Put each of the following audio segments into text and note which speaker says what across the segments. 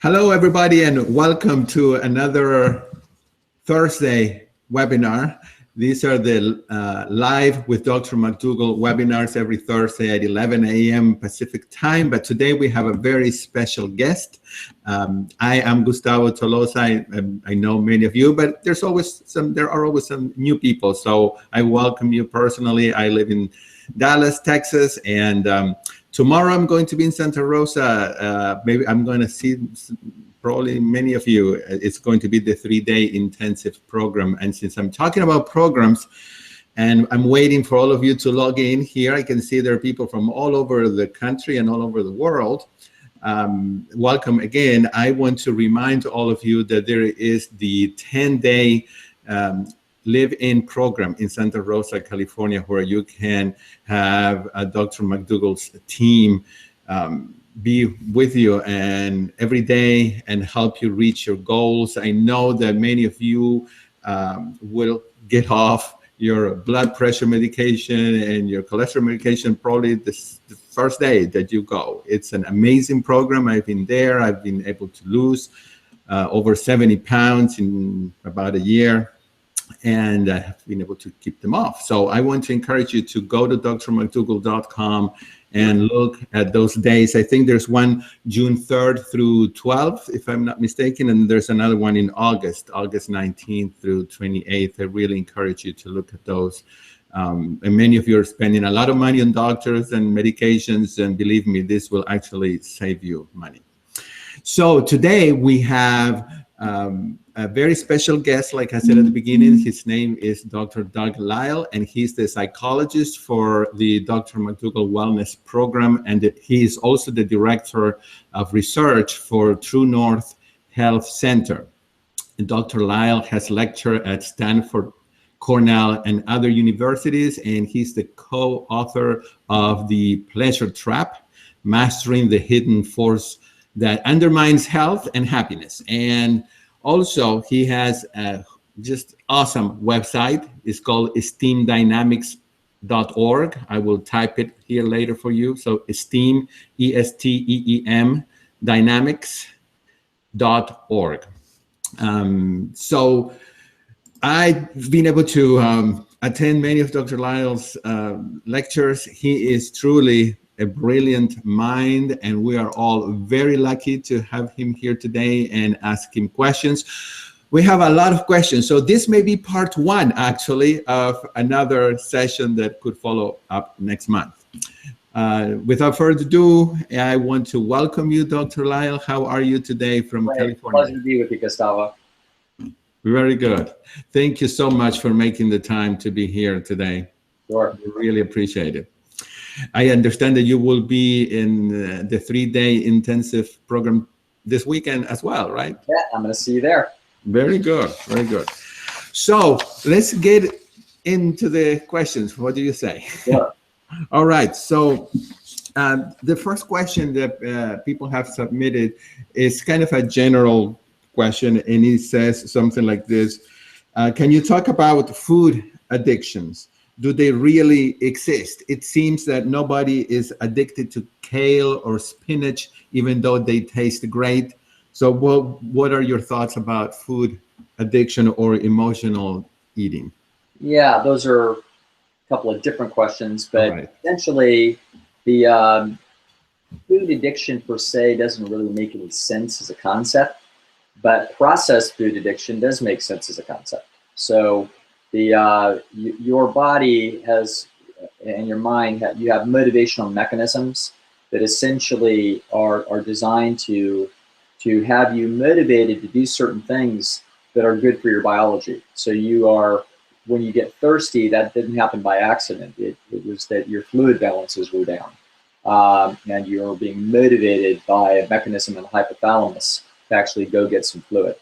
Speaker 1: Hello, everybody, and welcome to another Thursday webinar. These are the live with Dr. McDougall webinars every Thursday at 11 a.m. Pacific time. But today we have a very special guest. I am Gustavo Tolosa. I know many of you, but there are always some new people. So I welcome you personally. I live in Dallas, Texas, and tomorrow I'm going to be in Santa Rosa. Maybe I'm going to see probably many of you. It's going to be the 3-day intensive program. And since I'm talking about programs and I'm waiting for all of you to log in here, I can see there are people from all over the country and all over the world. Welcome again. I want to remind all of you that there is the 10-day live-in program in Santa Rosa, California, where you can have Dr. McDougall's team be with you and every day and help you reach your goals. I know that many of you will get off your blood pressure medication and your cholesterol medication probably the first day that you go. It's an amazing program. I've been there. I've been able to lose over 70 pounds in about a year, and I have been able to keep them off. So I want to encourage you to go to drmcdougall.com and look at those days. I think there's one June 3rd through 12th, if I'm not mistaken, and there's another one in August 19th through 28th. I really encourage you to look at those. And many of you are spending a lot of money on doctors and medications, and believe me, this will actually save you money. So today we have a very special guest, like I said at the beginning. His name is Dr. Doug Lyle, and he's the psychologist for the Dr. McDougall Wellness Program, and he is also the director of research for True North Health Center. And Dr. Lyle has lectured at Stanford, Cornell, and other universities, and he's the co-author of The Pleasure Trap: Mastering the Hidden Force that Undermines Health and Happiness. And also, he has a just awesome website. It's called esteemdynamics.org. I will type it here later for you. So esteem, E-S-T-E-E-M, dynamics.org. So I've been able to attend many of Dr. Lyle's lectures. He is truly a brilliant mind, and we are all very lucky to have him here today and ask him questions. We have a lot of questions, so this may be part one, actually, of another session that could follow up next month. Without further ado, I want to welcome you, Dr. Lyle. How are you today from California?
Speaker 2: Pleasure to be with you, Gustavo.
Speaker 1: Very good. Thank you so much for making the time to be here today.
Speaker 2: Sure.
Speaker 1: We really appreciate it. I understand that you will be in the 3-day intensive program this weekend as well, right?
Speaker 2: Yeah, I'm going to see you there.
Speaker 1: Very good, very good. So let's get into the questions. What do you say?
Speaker 2: Sure.
Speaker 1: All right. So the first question that people have submitted is kind of a general question, and it says something like this. Can you talk about food addictions? Do they really exist? It seems that nobody is addicted to kale or spinach, even though they taste great. So what are your thoughts about food addiction or emotional eating?
Speaker 2: Yeah, those are a couple of different questions, but
Speaker 1: Right.
Speaker 2: Essentially the food addiction per se doesn't really make any sense as a concept, but processed food addiction does make sense as a concept. So your body has, and your mind, you have motivational mechanisms that essentially are designed to have you motivated to do certain things that are good for your biology. So when you get thirsty, that didn't happen by accident. It was that your fluid balances were down, and you're being motivated by a mechanism in the hypothalamus to actually go get some fluid.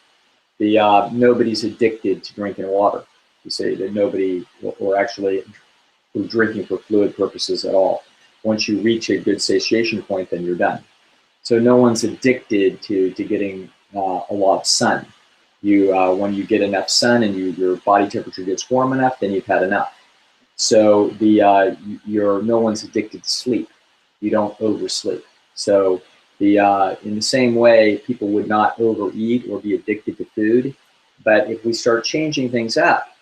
Speaker 2: Nobody's addicted to drinking water. You say that nobody, or actually drinking for fluid purposes at all. Once you reach a good satiation point, then you're done. So no one's addicted to getting a lot of sun. When you get enough sun and your body temperature gets warm enough, then you've had enough. So no one's addicted to sleep. You don't oversleep. So In the same way, people would not overeat or be addicted to food. But if we start changing things up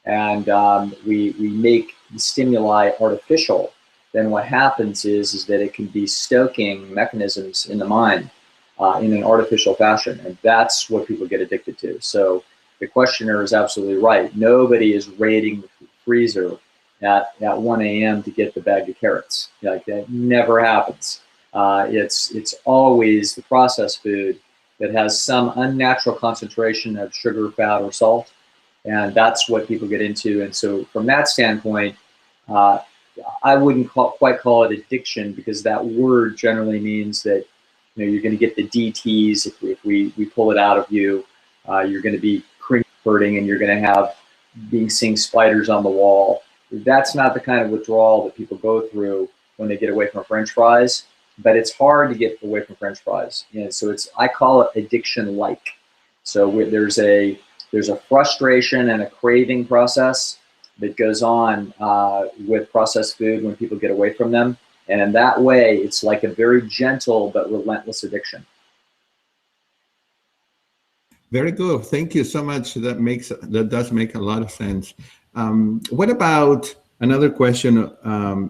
Speaker 2: and we make the stimuli artificial, then what happens is that it can be stoking mechanisms in the mind in an artificial fashion. And that's what people get addicted to. So the questioner is absolutely right. Nobody is raiding the freezer at 1 a.m. to get the bag of carrots. Like, that never happens. It's always the processed food that has some unnatural concentration of sugar, fat, or salt, and that's what people get into. And so, from that standpoint, I wouldn't quite call it addiction, because that word generally means that you're going to get the DTs if we pull it out of you. You're going to be hurting, and you're going to have seeing spiders on the wall. That's not the kind of withdrawal that people go through when they get away from French fries. But it's hard to get away from French fries. So I call it addiction-like. So there's a frustration and a craving process that goes on with processed food when people get away from them. And in that way, it's like a very gentle but relentless addiction.
Speaker 1: Very good. Thank you so much. That does make a lot of sense. What about another question?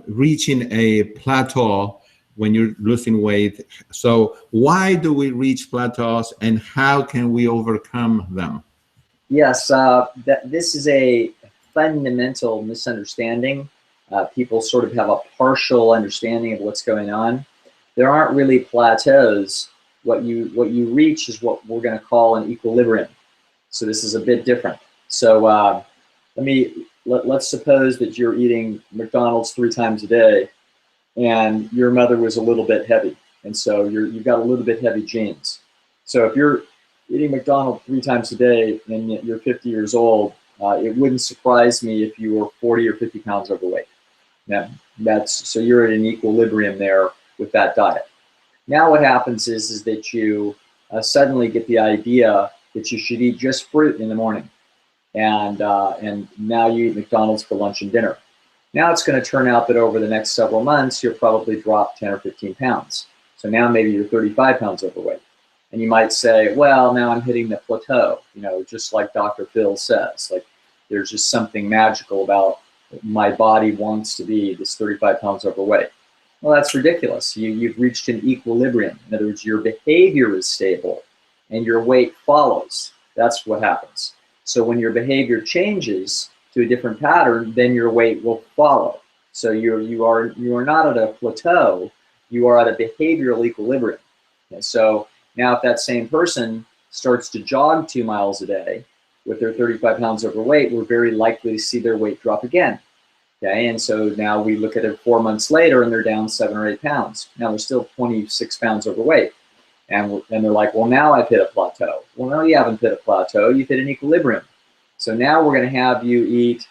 Speaker 1: Reaching a plateau when you're losing weight. So why do we reach plateaus, and how can we overcome them?
Speaker 2: Yes, this is a fundamental misunderstanding. People sort of have a partial understanding of what's going on. There aren't really plateaus. What you reach is what we're going to call an equilibrium. So this is a bit different. So let's suppose that you're eating McDonald's 3 times a day, and your mother was a little bit heavy, and so you've got a little bit heavy genes. So if you're eating McDonald's 3 times a day and you're 50 years old, it wouldn't surprise me if you were 40 or 50 pounds overweight. So you're at an equilibrium there with that diet. Now what happens is that you suddenly get the idea that you should eat just fruit in the morning, and now you eat McDonald's for lunch and dinner. Now it's going to turn out that over the next several months, you'll probably drop 10 or 15 pounds. So now maybe you're 35 pounds overweight. And you might say, well, now I'm hitting the plateau, just like Dr. Phil says. Like, there's just something magical about my body wants to be this 35 pounds overweight. Well, that's ridiculous. You've reached an equilibrium. In other words, your behavior is stable and your weight follows. That's what happens. So when your behavior changes to a different pattern, then your weight will follow. So you are not at a plateau, you are at a behavioral equilibrium. And so now if that same person starts to jog 2 miles a day with their 35 pounds overweight, we're very likely to see their weight drop again. Okay, and so now we look at it 4 months later and they're down 7 or 8 pounds. Now they're still 26 pounds overweight. And they're like, well, now I've hit a plateau. Well, no, you haven't hit a plateau, you've hit an equilibrium. So now we're going to have you eat,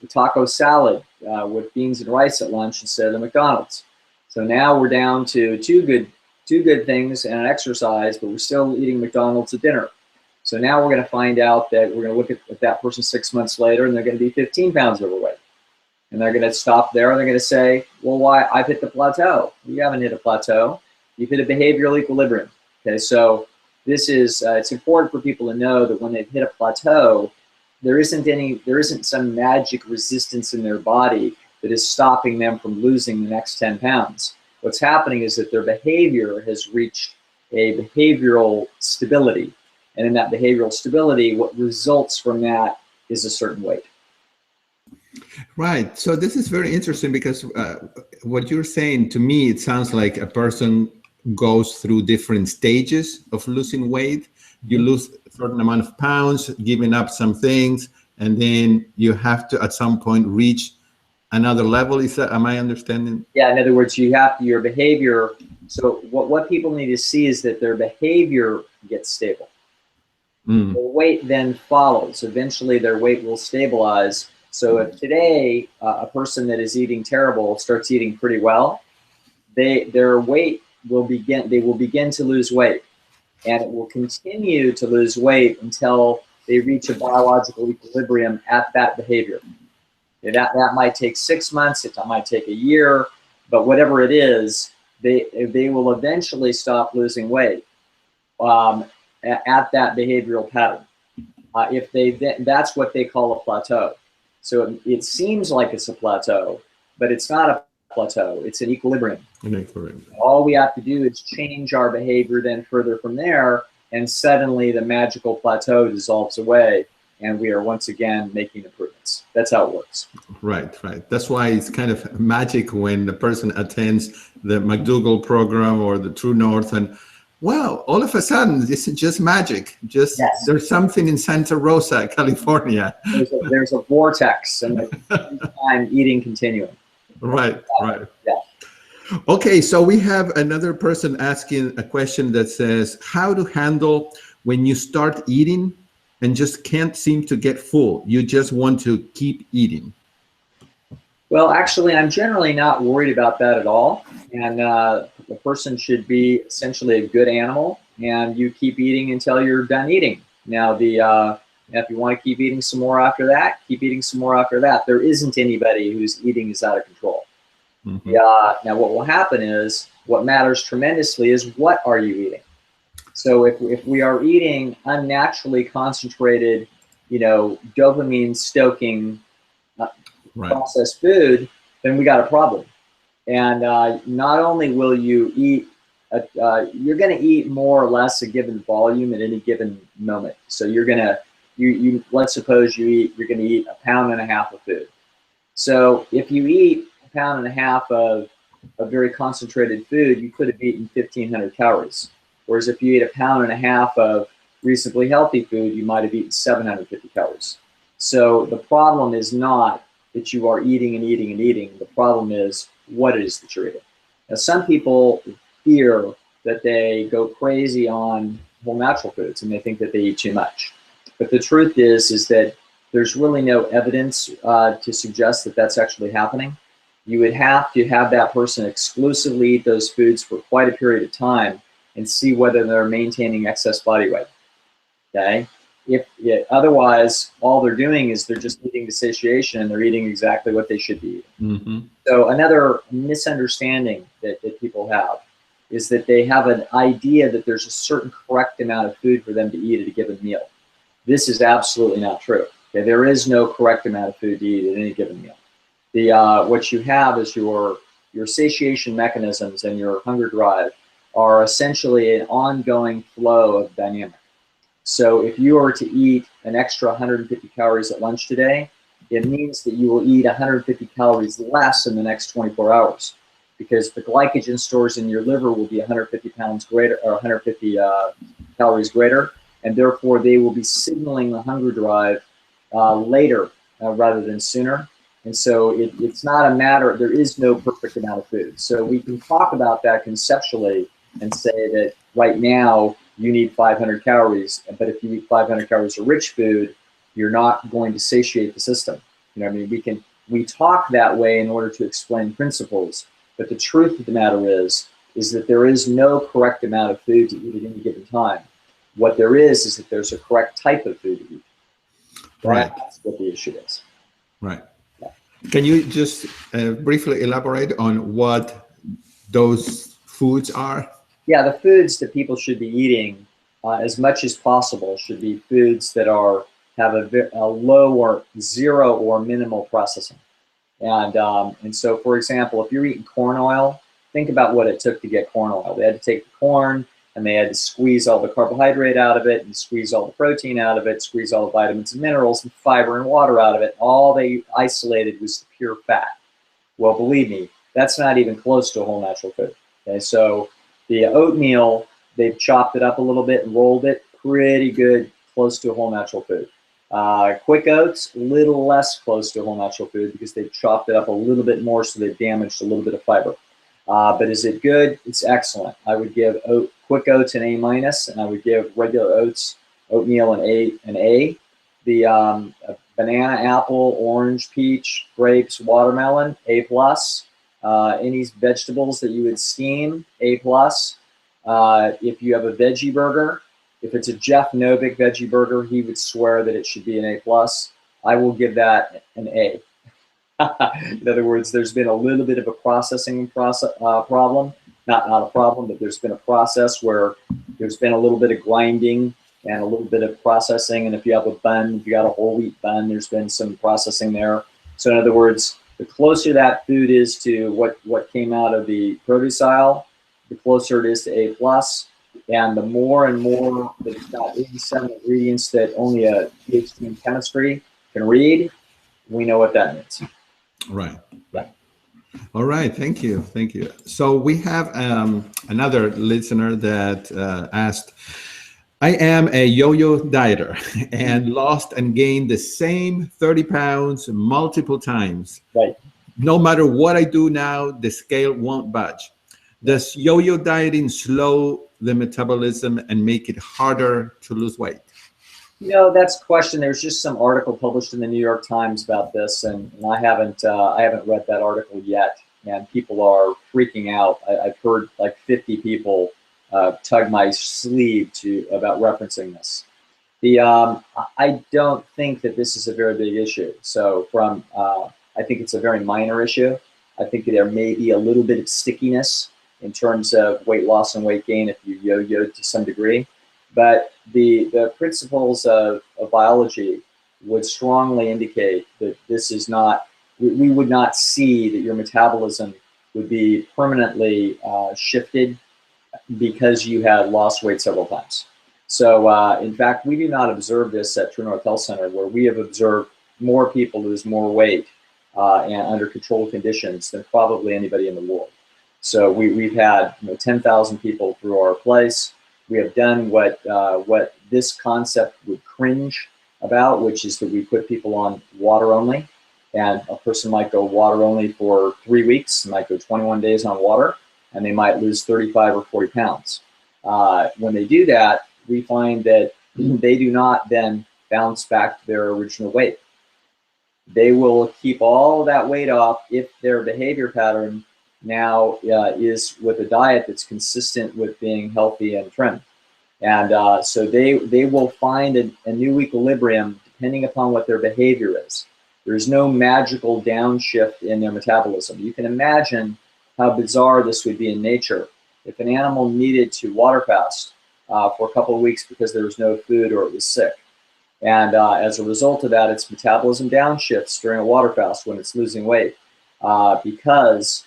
Speaker 2: taco salad with beans and rice at lunch instead of the McDonald's. So now we're down to two good things and an exercise, but we're still eating McDonald's at dinner. So now we're going to find out that we're going to look at that person 6 months later, and they're going to be 15 pounds overweight. And they're going to stop there, and they're going to say, well, why? I've hit the plateau. You haven't hit a plateau. You've hit a behavioral equilibrium. Okay, so this is, it's important for people to know that when they've hit a plateau, there isn't some magic resistance in their body that is stopping them from losing the next 10 pounds. What's happening is that their behavior has reached a behavioral stability. And in that behavioral stability, what results from that is a certain weight.
Speaker 1: Right. So this is very interesting because what you're saying, to me, it sounds like a person goes through different stages of losing weight. You lose a certain amount of pounds, giving up some things, and then you have to, at some point, reach another level. Is that, am I understanding?
Speaker 2: Yeah, in other words, you have to, your behavior, so what people need to see is that their behavior gets stable. The weight then follows. Eventually their weight will stabilize. So if today a person that is eating terrible starts eating pretty well, their weight will begin to lose weight, and it will continue to lose weight until they reach a biological equilibrium at that behavior. That might take 6 months, it might take a year, but whatever it is, they will eventually stop losing weight at that behavioral pattern. If they that's what they call a plateau. So it seems like it's a plateau, but it's not a plateau. It's an equilibrium. All we have to do is change our behavior then further from there, and suddenly the magical plateau dissolves away, and we are once again making improvements. That's how it works.
Speaker 1: Right. That's why it's kind of magic when the person attends the McDougall program or the True North, and wow, all of a sudden, this is just magic. Just yes. There's something in Santa Rosa, California.
Speaker 2: There's a vortex and a time eating continuum.
Speaker 1: Right.
Speaker 2: Yeah.
Speaker 1: Okay, so we have another person asking a question that says, how to handle when you start eating and just can't seem to get full? You just want to keep eating.
Speaker 2: Well, actually, I'm generally not worried about that at all. And the person should be essentially a good animal, and you keep eating until you're done eating. Now, if you want to keep eating some more after that, keep eating some more after that. There isn't anybody whose eating is out of control. Mm-hmm. Now, what will happen is, what matters tremendously is, what are you eating? So if we are eating unnaturally concentrated, dopamine stoking processed food, then we got a problem. And not only will you eat, you're going to eat more or less a given volume at any given moment. So you're going to, let's suppose you're going to eat 1.5 pounds of food. So if you eat 1.5 pounds of very concentrated food, you could have eaten 1,500 calories. Whereas if you eat 1.5 pounds of reasonably healthy food, you might have eaten 750 calories. So the problem is not that you are eating and eating and eating. The problem is what it is that you're eating. Now, some people fear that they go crazy on whole natural foods and they think that they eat too much. But the truth is that there's really no evidence to suggest that that's actually happening. You would have to have that person exclusively eat those foods for quite a period of time and see whether they're maintaining excess body weight. Okay? Otherwise, all they're doing is they're just eating to satiation, and they're eating exactly what they should be eating. Mm-hmm. So another misunderstanding that people have is that they have an idea that there's a certain correct amount of food for them to eat at a given meal. This is absolutely not true. Okay? There is no correct amount of food to eat at any given meal. What you have is your satiation mechanisms and your hunger drive are essentially an ongoing flow of dynamic. So if you are to eat an extra 150 calories at lunch today, it means that you will eat 150 calories less in the next 24 hours, because the glycogen stores in your liver will be 150 pounds greater, or 150 calories greater, and therefore they will be signaling the hunger drive later rather than sooner. And so it's not a matter, there is no perfect amount of food. So we can talk about that conceptually and say that right now you need 500 calories, but if you eat 500 calories of rich food, you're not going to satiate the system. We talk that way in order to explain principles, but the truth of the matter is that there is no correct amount of food to eat at any given time. What there is that there's a correct type of food to eat.
Speaker 1: Right.
Speaker 2: That's what the issue is.
Speaker 1: Right. Yeah. Can you just briefly elaborate on what those foods are?
Speaker 2: Yeah, the foods that people should be eating as much as possible should be foods that have a low or zero or minimal processing. And so, for example, if you're eating corn oil, think about what it took to get corn oil. They had to take the corn and they had to squeeze all the carbohydrate out of it and squeeze all the protein out of it, squeeze all the vitamins and minerals and fiber and water out of it. All they isolated was the pure fat. Well, believe me, that's not even close to a whole natural food. Okay, so the oatmeal, they've chopped it up a little bit and rolled it, pretty good, close to a whole natural food. Quick oats, a little less close to a whole natural food because they've chopped it up a little bit more, so they've damaged a little bit of fiber. But is it good? It's excellent. I would give quick oats an A-, and I would give regular oats, oatmeal an A. The banana, apple, orange, peach, grapes, watermelon, A+. Any vegetables that you would steam, A+. If you have a veggie burger, if it's a Jeff Novick veggie burger, he would swear that it should be an A+. I will give that an A. In other words, there's been a little bit of a processing problem. not a problem, but there's been a process where there's been a little bit of grinding and a little bit of processing. And if you have a bun, if you got a whole wheat bun, there's been some processing there. So in other words, the closer that food is to what came out of the produce aisle, the closer it is to A+. And the more and more that it's got 87 ingredients that only a PhD in chemistry can read, we know what that means.
Speaker 1: Right.
Speaker 2: Yeah.
Speaker 1: All right. Thank you. Thank you. So we have another listener that asked, I am a yo-yo dieter and lost and gained the same 30 pounds multiple times.
Speaker 2: Right.
Speaker 1: No matter what I do now, the scale won't budge. Does yo-yo dieting slow the metabolism and make it harder to lose weight?
Speaker 2: You know, that's a question. There's just some article published in the New York Times about this, and I haven't read that article yet. And people are freaking out. I've heard like 50 people tug my sleeve about referencing this. I don't think that this is a very big issue. So I think it's a very minor issue. I think there may be a little bit of stickiness in terms of weight loss and weight gain if you yo-yo to some degree. But the principles of biology would strongly indicate that this is not, we would not see that your metabolism would be permanently shifted because you had lost weight several times. So in fact, we do not observe this at True North Health Center, where we have observed more people lose more weight and under controlled conditions than probably anybody in the world. So we've had 10,000 people through our place. We have done what this concept would cringe about, which is that we put people on water only. And a person might go water only for 3 weeks, might go 21 days on water, and they might lose 35 or 40 pounds. When they do that, we find that they do not then bounce back to their original weight. They will keep all of that weight off if their behavior pattern now is with a diet that's consistent with being healthy and trim. And so they will find a new equilibrium depending upon what their behavior is. There's no magical downshift in their metabolism. You can imagine how bizarre this would be in nature if an animal needed to water fast for a couple of weeks because there was no food or it was sick. And as a result of that, its metabolism downshifts during a water fast when it's losing weight because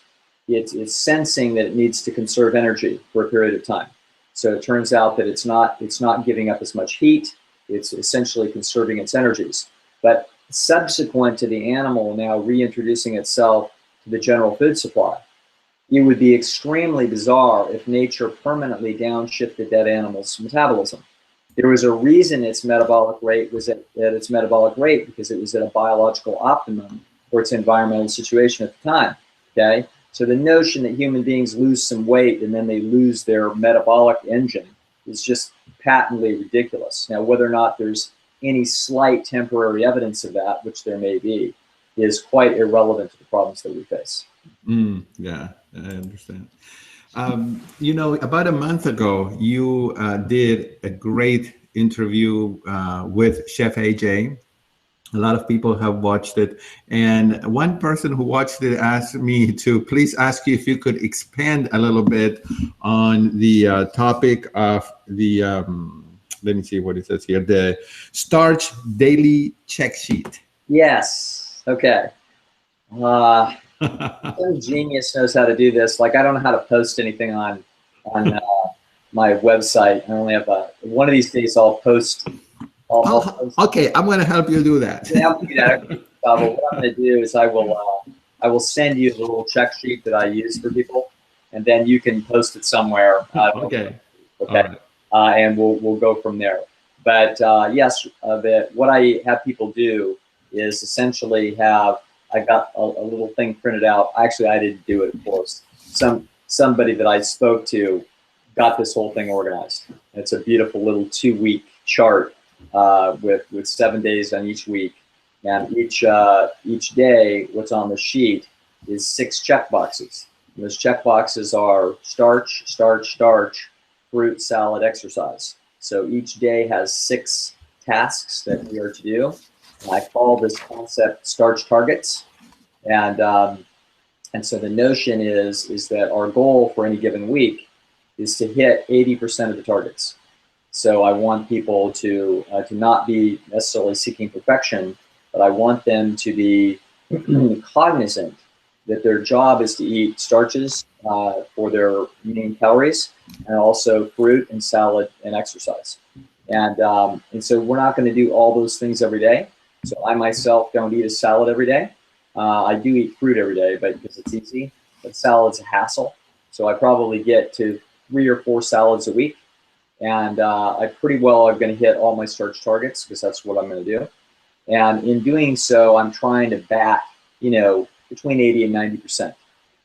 Speaker 2: it's sensing that it needs to conserve energy for a period of time. So it turns out that it's not giving up as much heat. It's essentially conserving its energies. But subsequent to the animal now reintroducing itself to the general food supply, it would be extremely bizarre if nature permanently downshifted that animal's metabolism. There was a reason its metabolic rate was at its metabolic rate because it was at a biological optimum for its environmental situation at the time. Okay, so the notion that human beings lose some weight and then they lose their metabolic engine is just patently ridiculous. Now, whether or not there's any slight temporary evidence of that, which there may be, is quite irrelevant to the problems that we face.
Speaker 1: Yeah, I understand. About a month ago, you did a great interview with Chef AJ. A lot of people have watched it. And one person who watched it asked me to please ask you if you could expand a little bit on the topic of the, let me see what it says here, the Starch daily check sheet.
Speaker 2: Yes. Okay. Some genius knows how to do this. Like, I don't know how to post anything on my website. I only have one of these days I'll post.
Speaker 1: Okay, I'm going to help you do that.
Speaker 2: Yeah, what I'm going to do is I will send you the little check sheet that I use for people, and then you can post it somewhere.
Speaker 1: Okay.
Speaker 2: Okay. Right. And we'll go from there. But yes, what I have people do is essentially I got a little thing printed out. Actually, I didn't do it, of course. Somebody that I spoke to got this whole thing organized. It's a beautiful little 2-week chart with 7 days on each week, and each day, what's on the sheet is 6 check boxes. And those check boxes are starch, starch, starch, fruit, salad, exercise. So each day has 6 tasks that we are to do. And I call this concept starch targets. And And so the notion is that our goal for any given week is to hit 80% of the targets. So I want people to not be necessarily seeking perfection, but I want them to be cognizant that their job is to eat starches for their main calories, and also fruit and salad and exercise. And so we're not going to do all those things every day. So I myself don't eat a salad every day. I do eat fruit every day, but because it's easy. But salad's a hassle. So I probably get to 3 or 4 salads a week. And I pretty well are going to hit all my starch targets because that's what I'm going to do. And in doing so, I'm trying to bat, between 80 and 90%.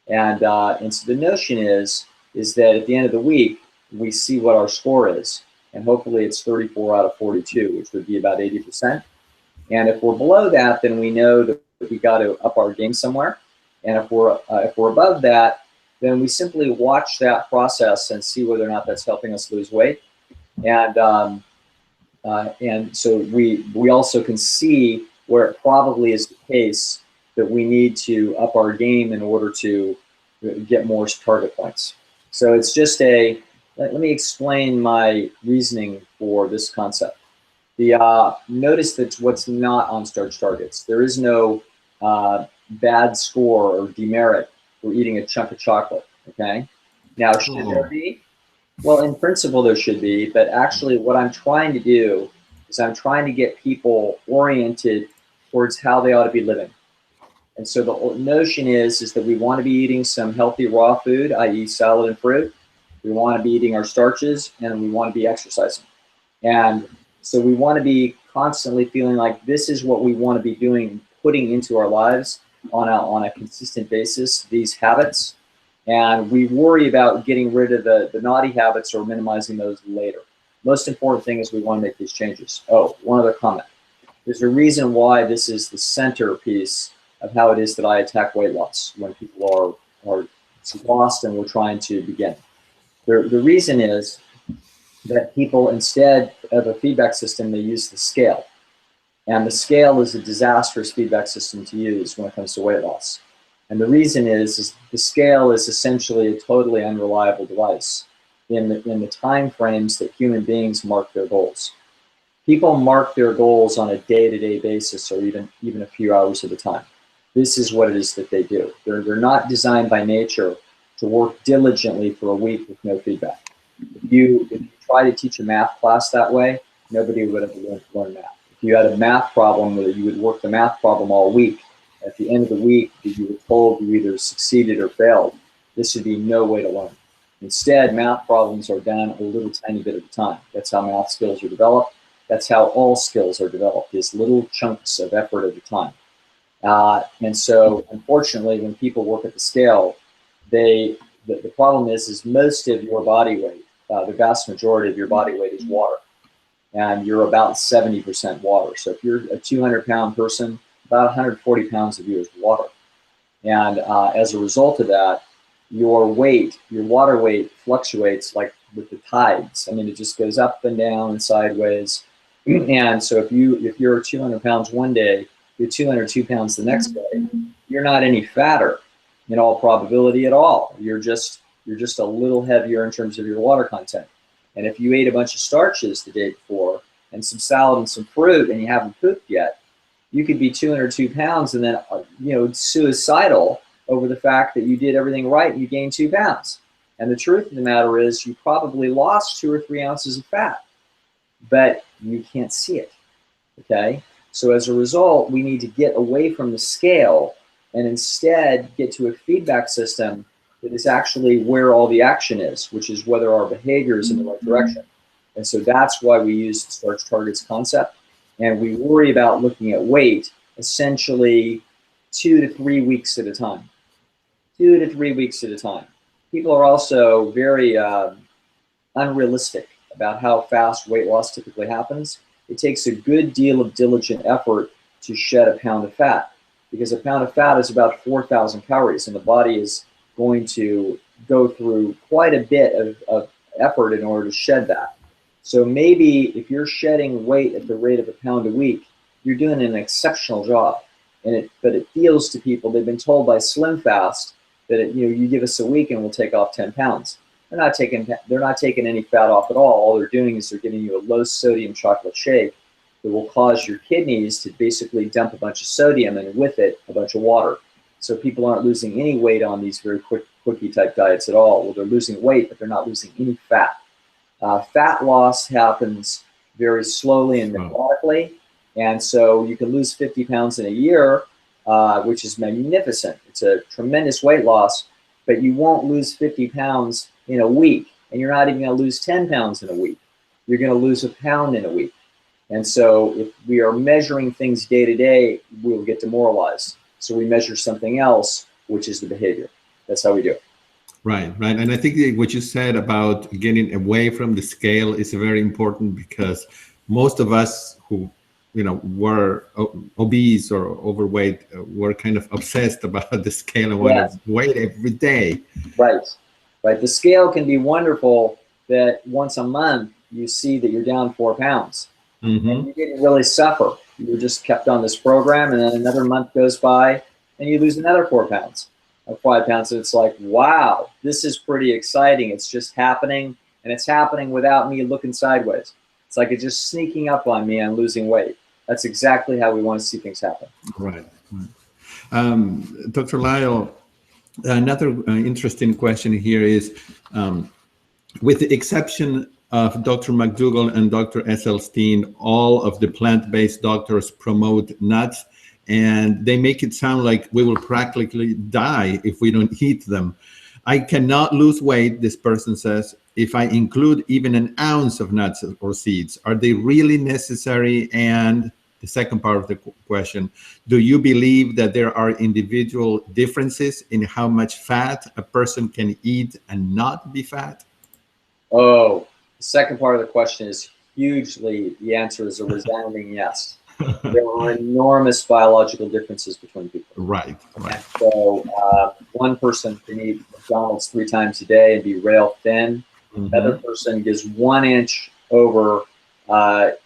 Speaker 2: And so the notion is that at the end of the week, we see what our score is. And hopefully it's 34 out of 42, which would be about 80%. And if we're below that, then we know that we got to up our game somewhere. And if we're above that, then we simply watch that process and see whether or not that's helping us lose weight. And so we also can see where it probably is the case that we need to up our game in order to get more target points. So it's just let me explain my reasoning for this concept. Notice that what's not on starch targets. There is no bad score or demerit for eating a chunk of chocolate, okay? Now, should there be? Well, in principle, there should be, but actually what I'm trying to do is I'm trying to get people oriented towards how they ought to be living. And so the notion is that we want to be eating some healthy raw food, i.e. salad and fruit. We want to be eating our starches, and we want to be exercising. And so we want to be constantly feeling like this is what we want to be doing, putting into our lives on a consistent basis, these habits. And we worry about getting rid of the naughty habits or minimizing those later. Most important thing is we want to make these changes. Oh, one other comment. There's a reason why this is the centerpiece of how it is that I attack weight loss when people are lost and we're trying to begin. The reason is that people, instead of a feedback system, they use the scale. And the scale is a disastrous feedback system to use when it comes to weight loss. And the reason is the scale is essentially a totally unreliable device in the time frames that human beings mark their goals. People mark their goals on a day-to-day basis or even a few hours at a time. This is what it is that they do. They're not designed by nature to work diligently for a week with no feedback. If you try to teach a math class that way, nobody would have learned math. If you had a math problem where you would work the math problem all week, at the end of the week, you were told you either succeeded or failed, this would be no way to learn. Instead, math problems are done a little tiny bit at a time. That's how math skills are developed. That's how all skills are developed, is little chunks of effort at a time. And so, unfortunately, when people work at the scale, the problem is most of your body weight, the vast majority of your body weight is water. And you're about 70% water. So if you're a 200-pound person, about 140 pounds of you is water. And as a result of that, your water weight fluctuates like with the tides. I mean, it just goes up and down and sideways. And so if you're 200 pounds one day, you're 202 pounds the next day, you're not any fatter in all probability at all. You're just a little heavier in terms of your water content. And if you ate a bunch of starches the day before and some salad and some fruit and you haven't pooped yet, you could be 202 pounds and then suicidal over the fact that you did everything right and you gained 2 pounds. And the truth of the matter is you probably lost 2 or 3 ounces of fat, but you can't see it, okay? So as a result, we need to get away from the scale and instead get to a feedback system that is actually where all the action is, which is whether our behavior is in the right direction. And so that's why we use the starch targets concept. And we worry about looking at weight essentially 2 to 3 weeks at a time. 2 to 3 weeks at a time. People are also very unrealistic about how fast weight loss typically happens. It takes a good deal of diligent effort to shed a pound of fat, because a pound of fat is about 4,000 calories, and the body is going to go through quite a bit of effort in order to shed that. So maybe if you're shedding weight at the rate of a pound a week, you're doing an exceptional job. But it feels to people, they've been told by Slim Fast that you give us a week and we'll take off 10 pounds. They're not taking any fat off at all they're doing is they're giving you a low sodium chocolate shake that will cause your kidneys to basically dump a bunch of sodium and with it a bunch of water. So people aren't losing any weight on these very quickie type diets at all. Well, they're losing weight, but they're not losing any fat. Fat loss happens very slowly and methodically, and so you can lose 50 pounds in a year, which is magnificent. It's a tremendous weight loss, but you won't lose 50 pounds in a week, and you're not even going to lose 10 pounds in a week. You're going to lose a pound in a week. And so if we are measuring things day to day, we'll get demoralized. So we measure something else, which is the behavior. That's how we do it.
Speaker 1: Right. And I think what you said about getting away from the scale is very important, because most of us who, were obese or overweight were kind of obsessed about the scale and wanted to weigh every day.
Speaker 2: Right. The scale can be wonderful that once a month you see that you're down 4 pounds.
Speaker 1: Mm-hmm.
Speaker 2: And you didn't really suffer. You just kept on this program, and then another month goes by and you lose another 4 pounds or 5 pounds. And it's like, wow, this is pretty exciting. It's just happening, and it's happening without me looking sideways. It's like it's just sneaking up on me. I'm losing weight. That's exactly how we want to see things happen.
Speaker 1: Right. Dr. Lyle, another interesting question here is, with the exception of Dr. McDougall and Dr. Esselstyn, all of the plant-based doctors promote nuts, and they make it sound like we will practically die if we don't eat them. I cannot lose weight, this person says, if I include even an ounce of nuts or seeds. Are they really necessary? And the second part of the question, do you believe that there are individual differences in how much fat a person can eat and not be fat?
Speaker 2: Oh, the second part of the question is hugely, the answer is a resounding yes. There are enormous biological differences between people.
Speaker 1: Right.
Speaker 2: And so one person can eat McDonald's 3 times a day and be rail thin.
Speaker 1: Mm-hmm.
Speaker 2: Another person gives 1 inch over the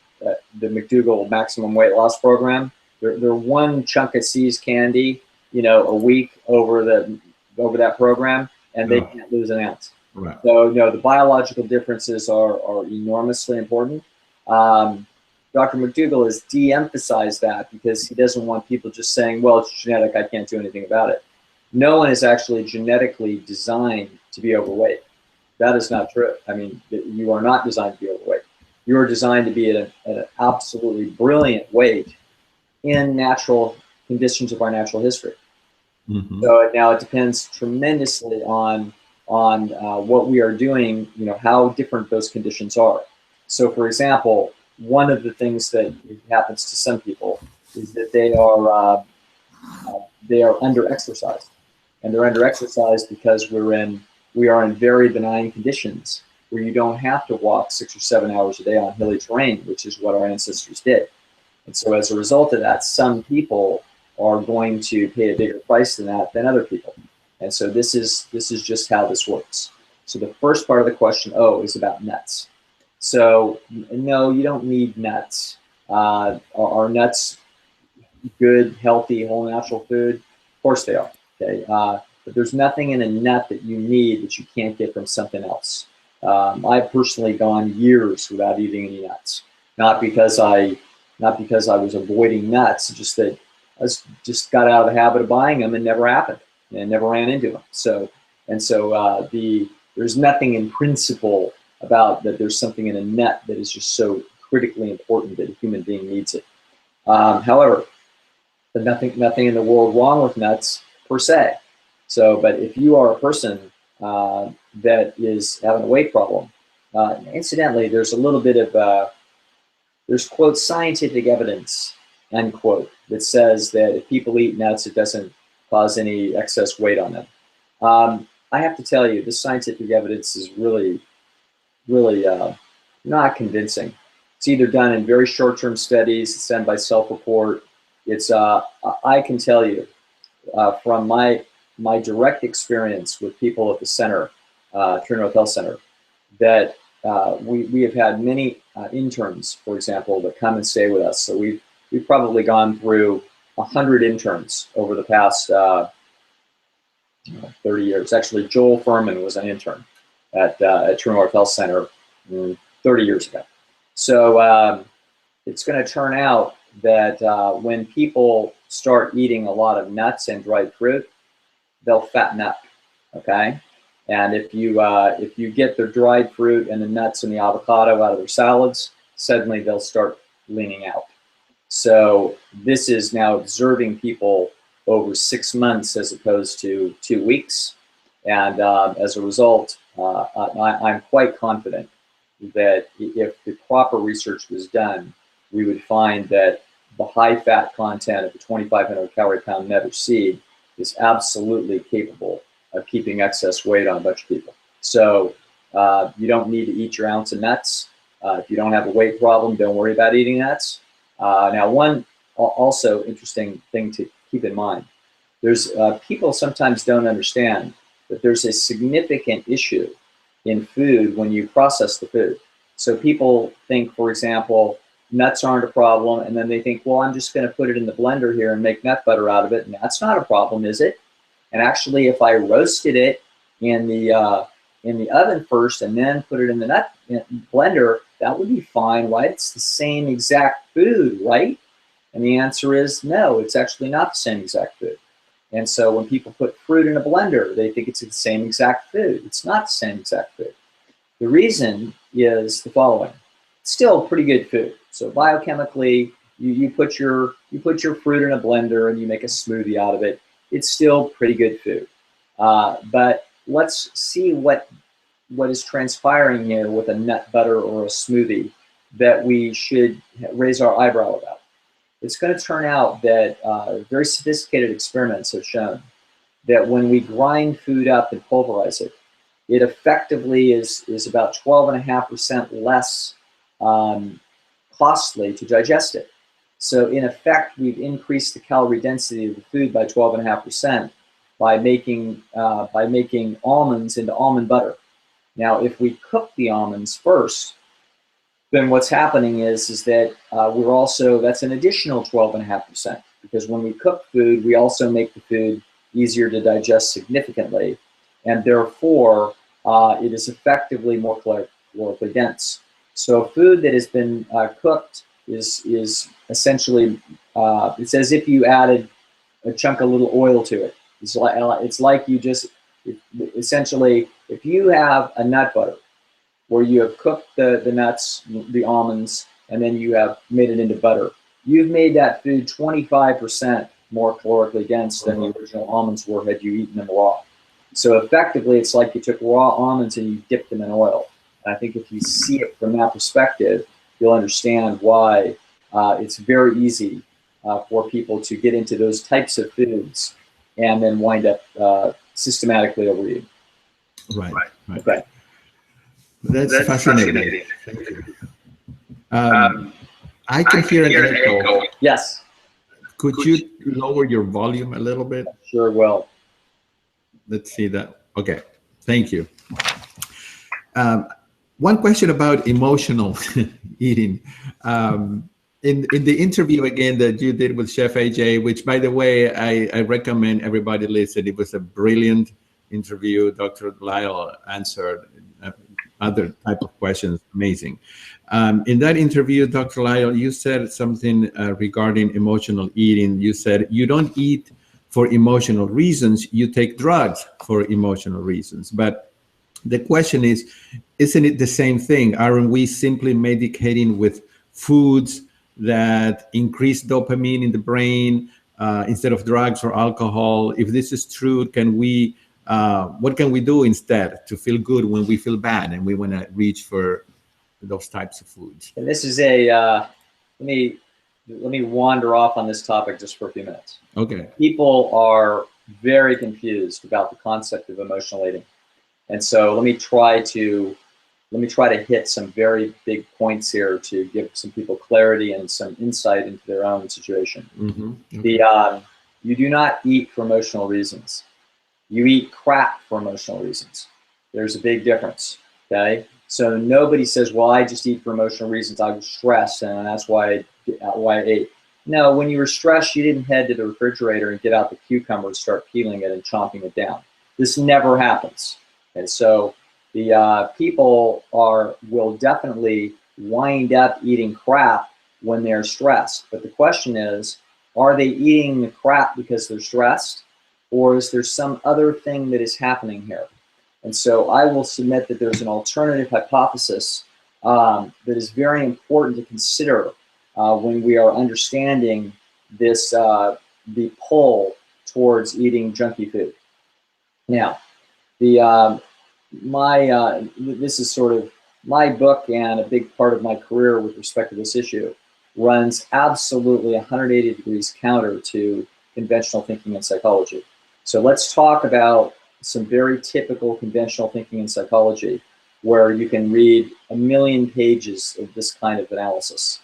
Speaker 2: McDougall maximum weight loss program. They're 1 chunk of C's candy, a week over that program, and they can't lose an ounce.
Speaker 1: Right.
Speaker 2: So, the biological differences are enormously important. Dr. McDougall has de-emphasized that because he doesn't want people just saying, well, it's genetic, I can't do anything about it. No one is actually genetically designed to be overweight. That is not true. I mean, you are not designed to be overweight. You are designed to be at an absolutely brilliant weight in natural conditions of our natural history. Mm-hmm. So now it depends tremendously on what we are doing, how different those conditions are. So, for example, one of the things that happens to some people is that they are under-exercised, and they're under-exercised because we are in very benign conditions where you don't have to walk 6 or 7 hours a day on hilly terrain, which is what our ancestors did. And so, as a result of that, some people are going to pay a bigger price than other people. And so this is just how this works. So the first part of the question, is about nuts. So no, you don't need nuts. Are nuts good, healthy, whole natural food? Of course they are. Okay, but there's nothing in a nut that you need that you can't get from something else. I've personally gone years without eating any nuts, not because I was avoiding nuts, just that I just got out of the habit of buying them and never happened. And never ran into them. So there's nothing in principle about that there's something in a nut that is just so critically important that a human being needs it. However, there's nothing in the world wrong with nuts per se. So, but if you are a person that is having a weight problem, incidentally, there's a little bit of there's quote scientific evidence end quote that says that if people eat nuts, it doesn't cause any excess weight on them. I have to tell you, this scientific evidence is really, really not convincing. It's either done in very short-term studies, it's done by self-report. I can tell you from my direct experience with people at the center, True North Health Center, that we have had many interns, for example, that come and stay with us. So we've probably gone through 100 interns over the past 30 years. Actually, Joel Furman was an intern at True North Health Center 30 years ago. So it's going to turn out that when people start eating a lot of nuts and dried fruit, they'll fatten up, okay? And if you get the dried fruit and the nuts and the avocado out of their salads, suddenly they'll start leaning out. So this is now observing people over 6 months as opposed to 2 weeks. And as a result, I'm quite confident that if the proper research was done, we would find that the high fat content of the 2,500 calorie pound nut or seed is absolutely capable of keeping excess weight on a bunch of people. So you don't need to eat your ounce of nuts. If you don't have a weight problem, don't worry about eating nuts. Now, one also interesting thing to keep in mind, there's people sometimes don't understand that there's a significant issue in food when you process the food. So people think, for example, nuts aren't a problem, and then they think, well, I'm just going to put it in the blender here and make nut butter out of it, and that's not a problem, is it? And actually, if I roasted it in the oven first and then put it in the nut blender, that would be fine, right? It's the same exact food, right? And the answer is no, it's actually not the same exact food. And so when people put fruit in a blender, they think it's the same exact food. It's not the same exact food. The reason is the following. It's still pretty good food. So biochemically, you put your fruit in a blender and you make a smoothie out of it. It's still pretty good food. But let's see what is transpiring here with a nut butter or a smoothie that we should raise our eyebrow about. It's going to turn out that very sophisticated experiments have shown that when we grind food up and pulverize it, it effectively is about 12.5% less costly to digest it. So in effect, we've increased the calorie density of the food by 12.5% by making almonds into almond butter. Now, if we cook the almonds first, then what's happening is that we're also, that's an additional 12.5%, because when we cook food, we also make the food easier to digest significantly, and therefore it is effectively more calorically dense. So food that has been cooked is essentially, it's as if you added a chunk of little oil to it. It's like you just, essentially, if you have a nut butter, where you have cooked the nuts, the almonds, and then you have made it into butter, you've made that food 25% more calorically dense than the original almonds were had you eaten them raw. So effectively, it's like you took raw almonds and you dipped them in oil. And I think if you see it from that perspective, you'll understand why it's very easy for people to get into those types of foods and then wind up systematically overeating.
Speaker 1: Right.
Speaker 2: Okay.
Speaker 1: That's fascinating. Thank you. I can hear an echo.
Speaker 2: Yes.
Speaker 1: Could you lower your volume a little bit?
Speaker 2: Sure will.
Speaker 1: Let's see that. Okay. Thank you. One question about emotional eating. In the interview again that you did with Chef AJ, which by the way, I recommend everybody listen. It was a brilliant interview. Dr. Lyle answered other type of questions. Amazing. In that interview, Dr. Lyle, you said something regarding emotional eating. You said you don't eat for emotional reasons. You take drugs for emotional reasons. But the question is, isn't it the same thing? Aren't we simply medicating with foods that increase dopamine in the brain instead of drugs or alcohol? If this is true, can we what can we do instead to feel good when we feel bad and we want to reach for those types of foods?
Speaker 2: And this is a let me wander off on this topic just for a few minutes.
Speaker 1: Okay.
Speaker 2: People are very confused about the concept of emotional eating, and so let me try to hit some very big points here to give some people clarity and some insight into their own situation.
Speaker 1: Mm-hmm. Okay.
Speaker 2: You do not eat for emotional reasons. You eat crap for emotional reasons. There's a big difference, okay? So nobody says, well, I just eat for emotional reasons. I was stressed and that's why I ate. No, when you were stressed, you didn't head to the refrigerator and get out the cucumber and start peeling it and chomping it down. This never happens. And so the people will definitely wind up eating crap when they're stressed. But the question is, are they eating the crap because they're stressed, or is there some other thing that is happening here? And so I will submit that there's an alternative hypothesis that is very important to consider when we are understanding this, the pull towards eating junky food. Now, this is sort of my book, and a big part of my career with respect to this issue runs absolutely 180 degrees counter to conventional thinking in psychology. So let's talk about some very typical conventional thinking in psychology, where you can read 1,000,000 pages of this kind of analysis.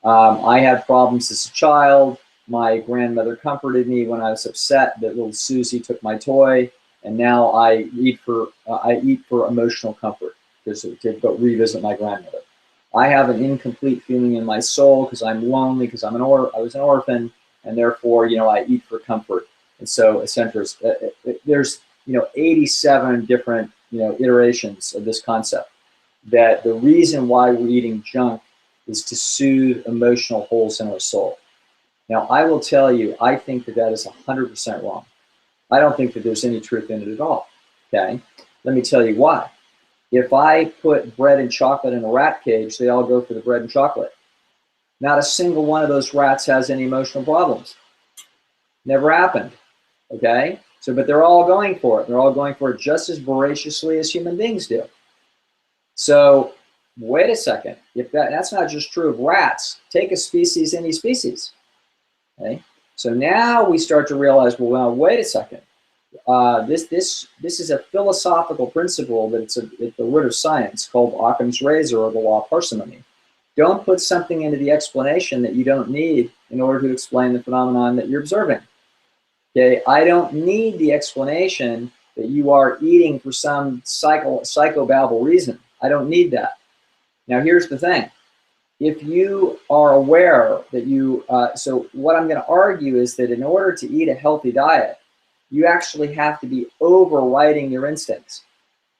Speaker 2: I had problems as a child. My grandmother comforted me when I was upset that little Susie took my toy, and now I eat for emotional comfort, to go revisit my grandmother. I have an incomplete feeling in my soul because I'm lonely, because I was an orphan, and therefore, I eat for comfort. And so, essentially, there's 87 different iterations of this concept. That the reason why we're eating junk is to soothe emotional holes in our soul. Now, I will tell you, I think that is 100% wrong. I don't think that there's any truth in it at all. Okay, let me tell you why. If I put bread and chocolate in a rat cage, they all go for the bread and chocolate. Not a single one of those rats has any emotional problems. Never happened. Okay, so but they're all going for it. They're all going for it just as voraciously as human beings do. So wait a second. If that's not just true of rats, take a species, any species. Okay, so now we start to realize, well, wait a second. This is a philosophical principle that it's the root of science, called Occam's razor, or the law of parsimony. Don't put something into the explanation that you don't need in order to explain the phenomenon that you're observing. Okay, I don't need the explanation that you are eating for some psychobabble reason. I don't need that. Now, here's the thing. If you are aware that so what I'm going to argue is that in order to eat a healthy diet, you actually have to be overriding your instincts.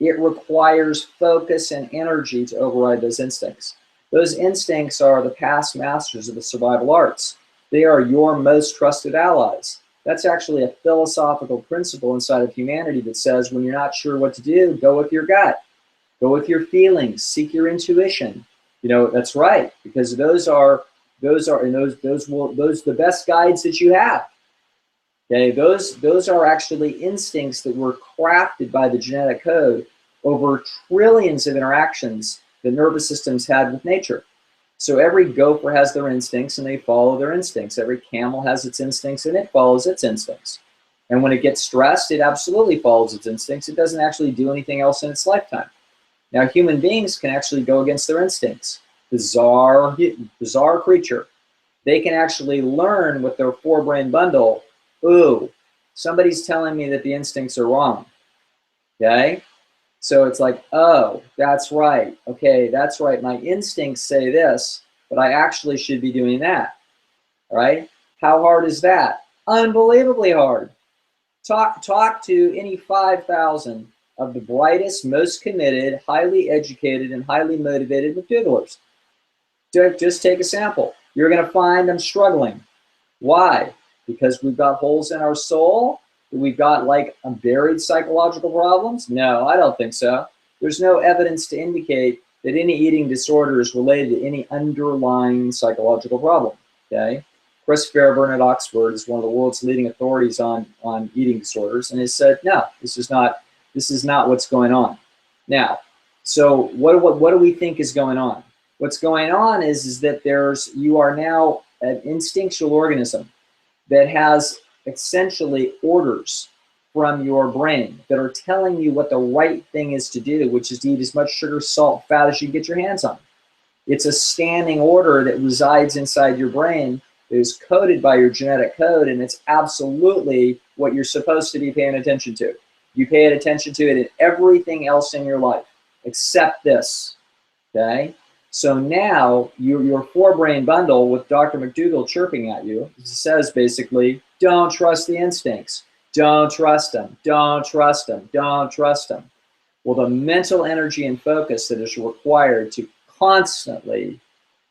Speaker 2: It requires focus and energy to override those instincts. Those instincts are the past masters of the survival arts. They are your most trusted allies. That's actually a philosophical principle inside of humanity that says when you're not sure what to do, go with your gut. Go with your feelings, seek your intuition. That's right, because those are the best guides that you have. Okay, those are actually instincts that were crafted by the genetic code over trillions of interactions the nervous systems had with nature. So every gopher has their instincts and they follow their instincts. Every camel has its instincts and it follows its instincts. And when it gets stressed, it absolutely follows its instincts. It doesn't actually do anything else in its lifetime. Now, human beings can actually go against their instincts. Bizarre creature. They can actually learn with their forebrain bundle, ooh, somebody's telling me that the instincts are wrong. Okay? So it's like, oh, that's right. Okay, that's right. My instincts say this, but I actually should be doing that. All right? How hard is that? Unbelievably hard. Talk to any 5,000 of the brightest, most committed, highly educated, and highly motivated McDougalers. Just take a sample. You're going to find I'm struggling. Why? Because we've got holes in our soul? We've got like buried psychological problems? No, I don't think so. There's no evidence to indicate that any eating disorder is related to any underlying psychological problem. Okay? Chris Fairburn at Oxford is one of the world's leading authorities on eating disorders, and has said, no, this is not what's going on. Now, so what do we think is going on? What's going on is that you are now an instinctual organism that has essentially orders from your brain that are telling you what the right thing is to do, which is to eat as much sugar, salt, fat as you can get your hands on. It's a standing order that resides inside your brain, that is coded by your genetic code, and it's absolutely what you're supposed to be paying attention to. You pay attention to it in everything else in your life, except this, okay? So now your forebrain bundle with Dr. McDougall chirping at you says basically, don't trust the instincts. Don't trust them. Don't trust them. Don't trust them. Well, the mental energy and focus that is required to constantly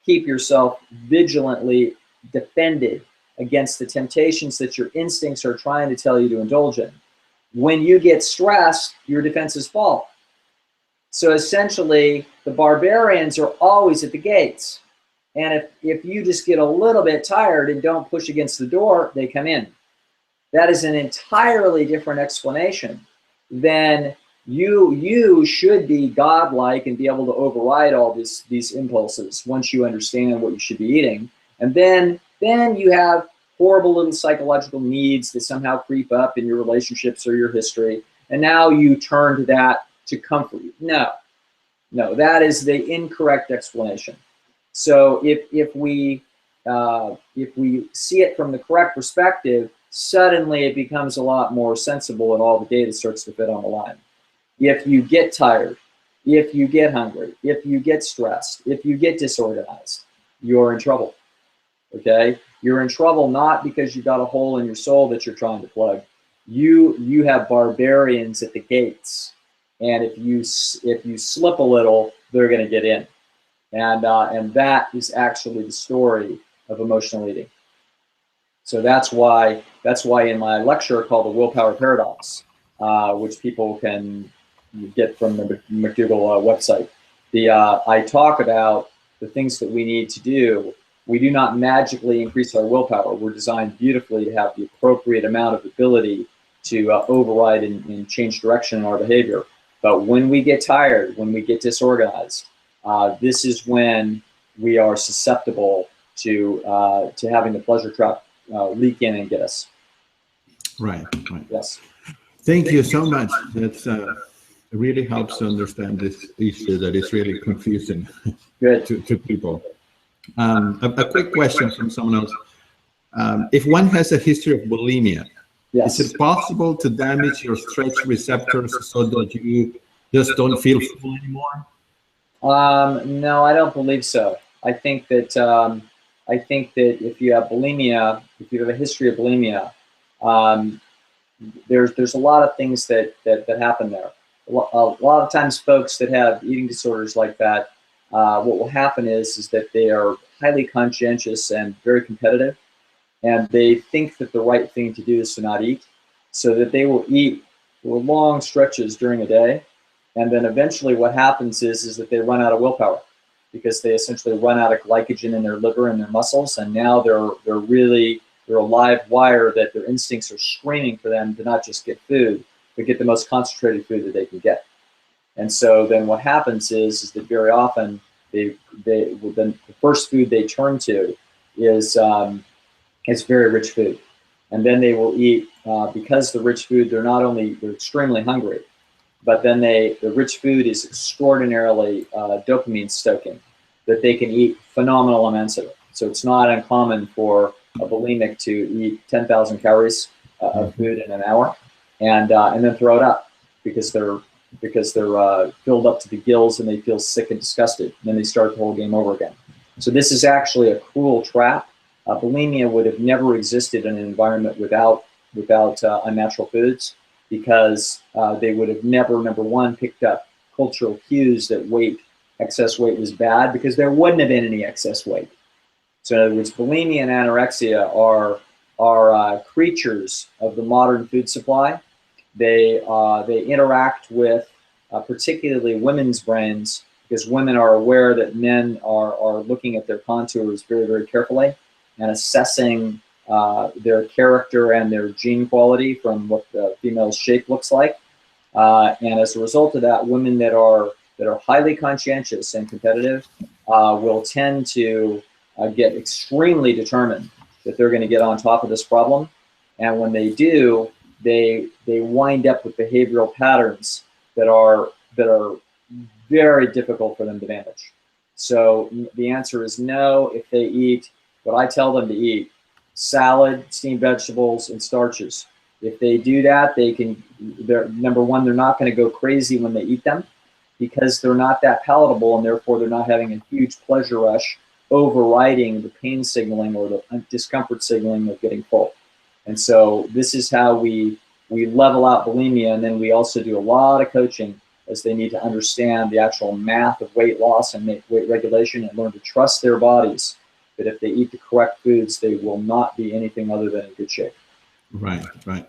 Speaker 2: keep yourself vigilantly defended against the temptations that your instincts are trying to tell you to indulge in. When you get stressed, your defenses fall. So essentially, the barbarians are always at the gates. And if you just get a little bit tired and don't push against the door, they come in. That is an entirely different explanation than you should be godlike and be able to override all these impulses once you understand what you should be eating. And then you have horrible little psychological needs that somehow creep up in your relationships or your history. And now you turn to that to comfort you. No, that is the incorrect explanation. So if we see it from the correct perspective, suddenly it becomes a lot more sensible and all the data starts to fit on the line. If you get tired, if you get hungry, if you get stressed, if you get disorganized, you're in trouble, okay? You're in trouble not because you've got a hole in your soul that you're trying to plug. You have barbarians at the gates, and if you slip a little, they're going to get in. And that is actually the story of emotional eating. So that's why in my lecture called the willpower paradox, which people can get from the McDougall website, I talk about the things that we need to do. We do not magically increase our willpower. We're designed beautifully to have the appropriate amount of ability to override and change direction in our behavior. But when we get tired, when we get disorganized, this is when we are susceptible to having the pleasure trap leak in and get us.
Speaker 1: Right.
Speaker 2: Yes.
Speaker 1: Thank you so much. That's it really helps to understand this issue that is really confusing to people. A quick question from someone else. If one has a history of bulimia,
Speaker 2: yes.
Speaker 1: Is it possible to damage your stretch receptors so that you just don't feel full anymore?
Speaker 2: No, I don't believe so. I think that if you have bulimia, if you have a history of bulimia, there's a lot of things that happen there. A lot of times folks that have eating disorders like that, what will happen is that they are highly conscientious and very competitive, and they think that the right thing to do is to not eat, so that they will eat for long stretches during a day, and then eventually what happens is that they run out of willpower, because they essentially run out of glycogen in their liver and their muscles, and now they're a live wire that their instincts are screaming for them to not just get food, but get the most concentrated food that they can get. And so then what happens is that very often then the first food they turn to is very rich food. And then they will eat, because the rich food, they're extremely hungry, but then the rich food is extraordinarily dopamine stoking, that they can eat phenomenal amounts of it. So it's not uncommon for a bulimic to eat 10,000 calories of food in an hour, and then throw it up because they're filled up to the gills and they feel sick and disgusted. And then they start the whole game over again. So this is actually a cruel trap. Bulimia would have never existed in an environment without unnatural foods, because they would have never, number one, picked up cultural cues that excess weight was bad, because there wouldn't have been any excess weight. So in other words, bulimia and anorexia are creatures of the modern food supply. They interact with particularly women's brains, because women are aware that men are looking at their contours very, very carefully and assessing their character and their gene quality from what the female's shape looks like. And as a result of that, women that are highly conscientious and competitive will tend to get extremely determined that they're going to get on top of this problem. And when they do, they wind up with behavioral patterns that are very difficult for them to manage. So the answer is no. If they eat what I tell them to eat, salad, steamed vegetables, and starches, if they do that, number one, they're not going to go crazy when they eat them, because they're not that palatable, and therefore they're not having a huge pleasure rush overriding the pain signaling or the discomfort signaling of getting full. And so this is how we we level out bulimia, and then we also do a lot of coaching as they need to understand the actual math of weight loss and weight regulation and learn to trust their bodies that if they eat the correct foods, they will not be anything other than in good shape.
Speaker 1: Right, right.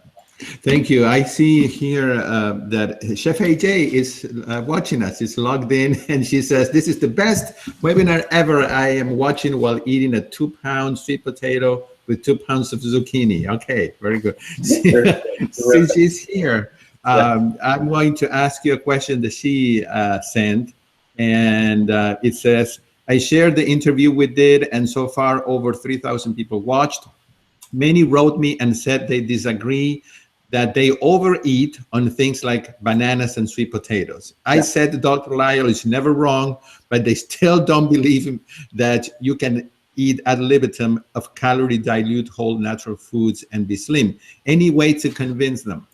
Speaker 1: Thank you. I see here that Chef AJ is watching us. She's logged in, and she says, "This is the best webinar ever. I am watching while eating a 2-pound sweet potato with 2 pounds of zucchini." Okay, very good. Since she's here, I'm going to ask you a question that she sent, and it says, "I shared the interview we did, and so far over 3,000 people watched. Many wrote me and said they disagree, that they overeat on things like bananas and sweet potatoes. I said Dr. Lyle is never wrong, but they still don't believe that you can eat ad libitum of calorie dilute whole natural foods and be slim. Any way to convince them?"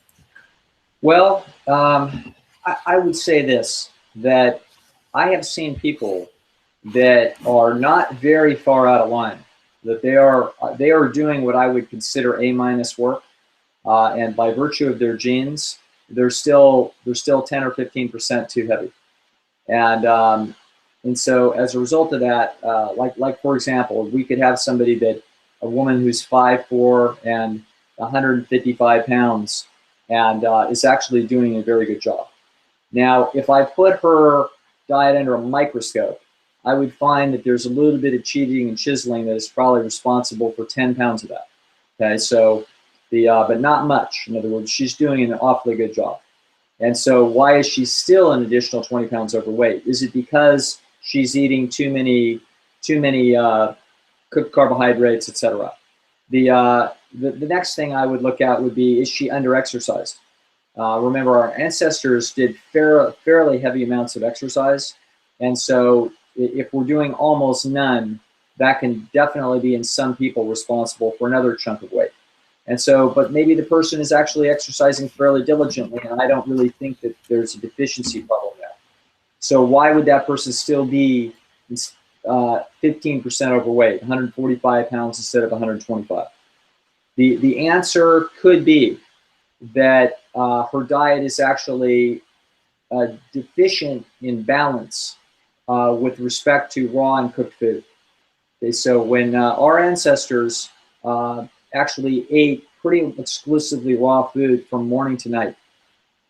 Speaker 2: Well, I would say this, that I have seen people that are not very far out of line, that they are doing what I would consider A- work. And by virtue of their genes, they're still 10 or 15% too heavy, and so as a result of that, like for example, we could have a woman who's 5'4" and 155 pounds, and is actually doing a very good job. Now, if I put her diet under a microscope, I would find that there's a little bit of cheating and chiseling that is probably responsible for 10 pounds of that. Okay, so but not much. In other words, she's doing an awfully good job. And so why is she still an additional 20 pounds overweight? Is it because she's eating too many cooked carbohydrates, etc.? The next thing I would look at would be, is she under-exercised? Remember, our ancestors did fairly heavy amounts of exercise. And so if we're doing almost none, that can definitely be in some people responsible for another chunk of weight. And so, but maybe the person is actually exercising fairly diligently, and I don't really think that there's a deficiency problem there. So why would that person still be 15% overweight, 145 pounds instead of 125? The answer could be that her diet is actually deficient in balance with respect to raw and cooked food. Okay, so when our ancestors actually ate pretty exclusively raw food from morning to night,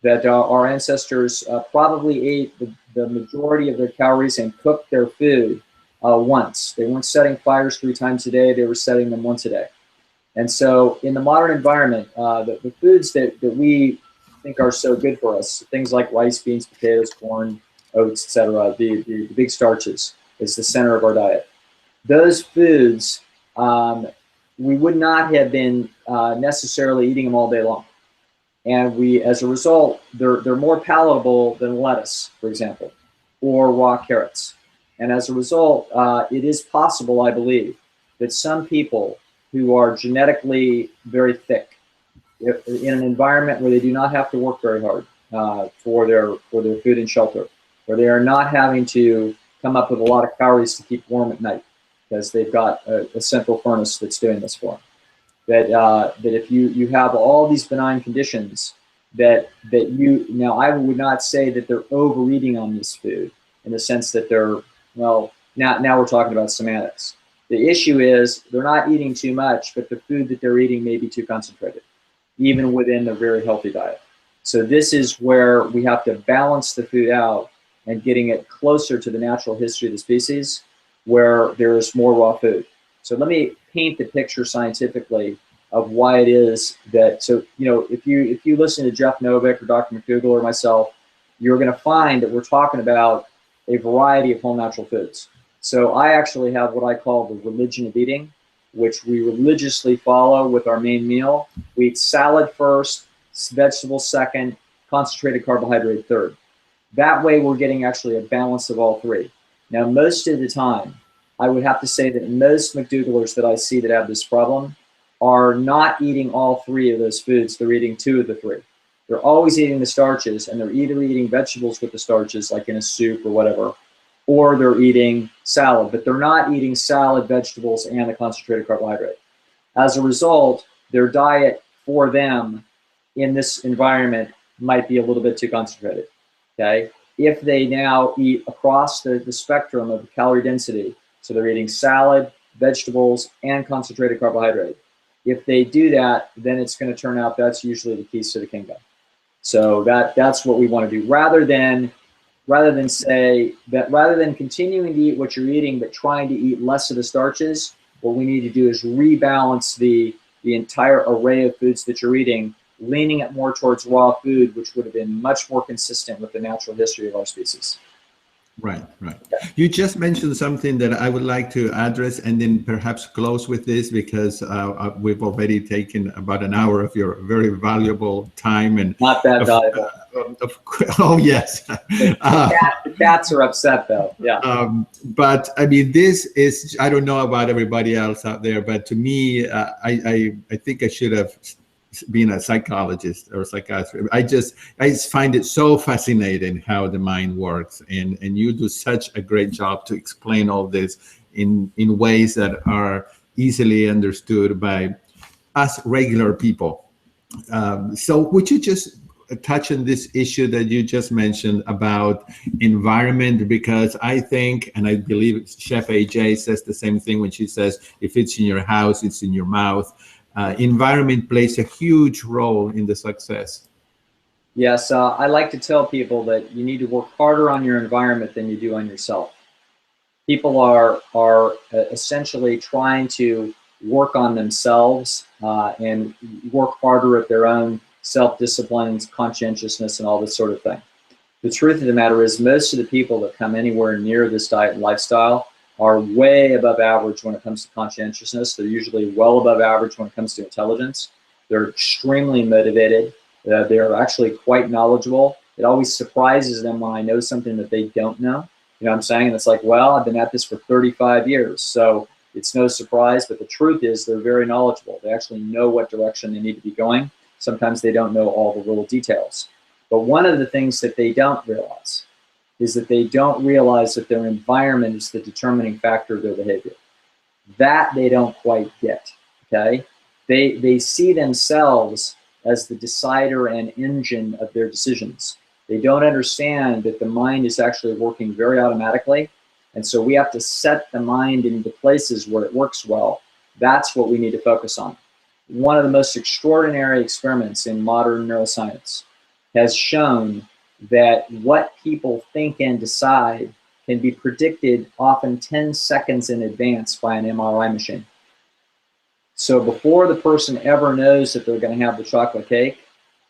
Speaker 2: that our ancestors probably ate the majority of their calories and cooked their food once. They weren't setting fires 3 times a day, they were setting them once a day. And so in the modern environment, the foods that we think are so good for us, things like rice, beans, potatoes, corn, oats, etc., the big starches is the center of our diet. Those foods, we would not have been necessarily eating them all day long. And as a result, they're more palatable than lettuce, for example, or raw carrots. And as a result, it is possible, I believe, that some people who are genetically very thick, in an environment where they do not have to work very hard for their food and shelter, where they are not having to come up with a lot of calories to keep warm at night, because they've got a central furnace that's doing this for them. That if you have all these benign conditions, now I would not say that they're overeating on this food in the sense that they're, well, now we're talking about semantics. The issue is they're not eating too much, but the food that they're eating may be too concentrated, even within a very healthy diet. So this is where we have to balance the food out and getting it closer to the natural history of the species, where there is more raw food. So let me paint the picture scientifically of why it is that, so, if you listen to Jeff Novick or Dr. McDougall or myself, you're gonna find that we're talking about a variety of whole natural foods. So I actually have what I call the religion of eating, which we religiously follow with our main meal. We eat salad first, vegetables second, concentrated carbohydrate third. That way we're getting actually a balance of all three. Now, most of the time, I would have to say that most McDougallers that I see that have this problem are not eating all three of those foods. They're eating 2 of the 3. They're always eating the starches, and they're either eating vegetables with the starches, like in a soup or whatever, or they're eating salad, but they're not eating salad, vegetables, and a concentrated carbohydrate. As a result, their diet for them in this environment might be a little bit too concentrated, okay? If they now eat across the spectrum of the calorie density, so they're eating salad, vegetables, and concentrated carbohydrate, if they do that, then it's going to turn out that's usually the keys to the kingdom. So that's what we want to do, rather than continuing to eat what you're eating but trying to eat less of the starches. What we need to do is rebalance the entire array of foods that you're eating, leaning it more towards raw food, which would have been much more consistent with the natural history of our species.
Speaker 1: Right, right. You just mentioned something that I would like to address and then perhaps close with this, because we've already taken about an hour of your very valuable time. And
Speaker 2: not that valuable.
Speaker 1: Oh, yes.
Speaker 2: The cats are upset, though. Yeah.
Speaker 1: But I mean, this is, I don't know about everybody else out there, but to me, I think I should have been a psychologist or a psychiatrist. I just find it so fascinating how the mind works, and you do such a great job to explain all this in ways that are easily understood by us regular people. So would you just touch on this issue that you just mentioned about environment? Because I think, and I believe Chef AJ says the same thing when she says, if it's in your house, it's in your mouth. Environment plays a huge role in the success.
Speaker 2: Yes, I like to tell people that you need to work harder on your environment than you do on yourself. People are essentially trying to work on themselves and work harder at their own self-discipline, conscientiousness, and all this sort of thing. The truth of the matter is, most of the people that come anywhere near this diet and lifestyle are way above average when it comes to conscientiousness. They're usually well above average when it comes to intelligence. They're extremely motivated. They're actually quite knowledgeable. It always surprises them when I know something that they don't know. You know what I'm saying? And it's like, well, I've been at this for 35 years, so it's no surprise. But the truth is, they're very knowledgeable. They actually know what direction they need to be going. Sometimes they don't know all the little details. But one of the things that they don't realize is that they don't realize that their environment is the determining factor of their behavior. That they don't quite get, okay? They see themselves as the decider and engine of their decisions. They don't understand that the mind is actually working very automatically, and so we have to set the mind into places where it works well. That's what we need to focus on. One of the most extraordinary experiments in modern neuroscience has shown that what people think and decide can be predicted often 10 seconds in advance by an MRI machine. So before the person ever knows that they're going to have the chocolate cake,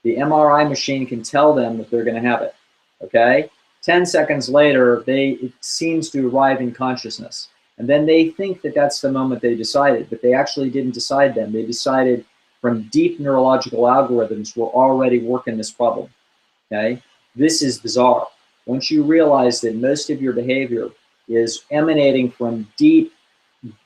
Speaker 2: the MRI machine can tell them that they're going to have it, okay? 10 seconds later, it seems to arrive in consciousness. And then they think that that's the moment they decided, but they actually didn't decide then. They decided from deep neurological algorithms were already working this problem, okay? This is bizarre. Once you realize that most of your behavior is emanating from deep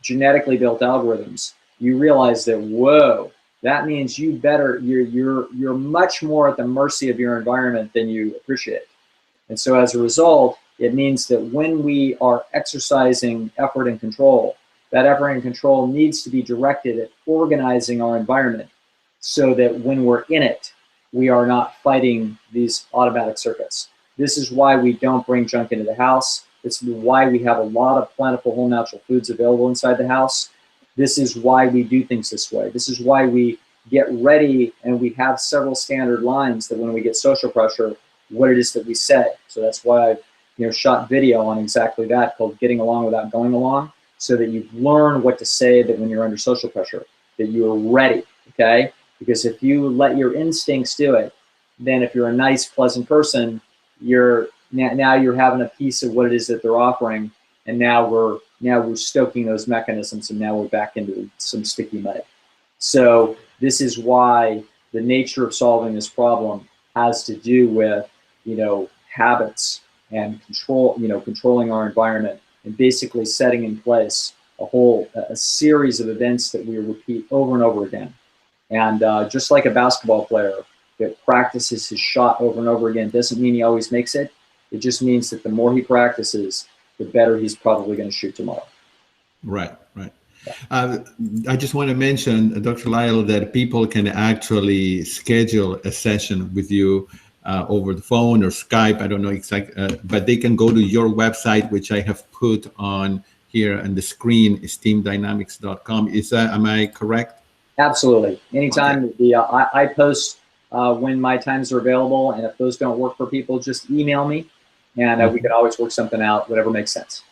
Speaker 2: genetically built algorithms, you realize that, whoa, that means you're much more at the mercy of your environment than you appreciate. And so as a result, it means that when we are exercising effort and control, that effort and control needs to be directed at organizing our environment so that when we're in it, we are not fighting these automatic circuits. This is why we don't bring junk into the house. This is why we have a lot of plentiful whole natural foods available inside the house. This is why we do things this way. This is why we get ready and we have several standard lines that when we get social pressure, what it is that we say. So that's why I've shot video on exactly that, called Getting Along Without Going Along, so that you learn what to say that when you're under social pressure, that you're ready, okay? Because if you let your instincts do it, then if you're a nice, pleasant person, now you're having a piece of what it is that they're offering, and now we're stoking those mechanisms, and now we're back into some sticky mud. So this is why the nature of solving this problem has to do with habits and control, controlling our environment, and basically setting in place a series of events that we repeat over and over again. And just like a basketball player that practices his shot over and over again doesn't mean he always makes it. It just means that the more he practices, the better he's probably going to shoot tomorrow.
Speaker 1: Right, right. I just want to mention, Dr. Lyle, that people can actually schedule a session with you over the phone or Skype. I don't know exactly, but they can go to your website, which I have put on here on the screen, esteemdynamics.com. Am I correct?
Speaker 2: Absolutely. Anytime.
Speaker 1: Okay.
Speaker 2: I post when my times are available, and if those don't work for people, just email me, and we can always work something out, whatever makes sense.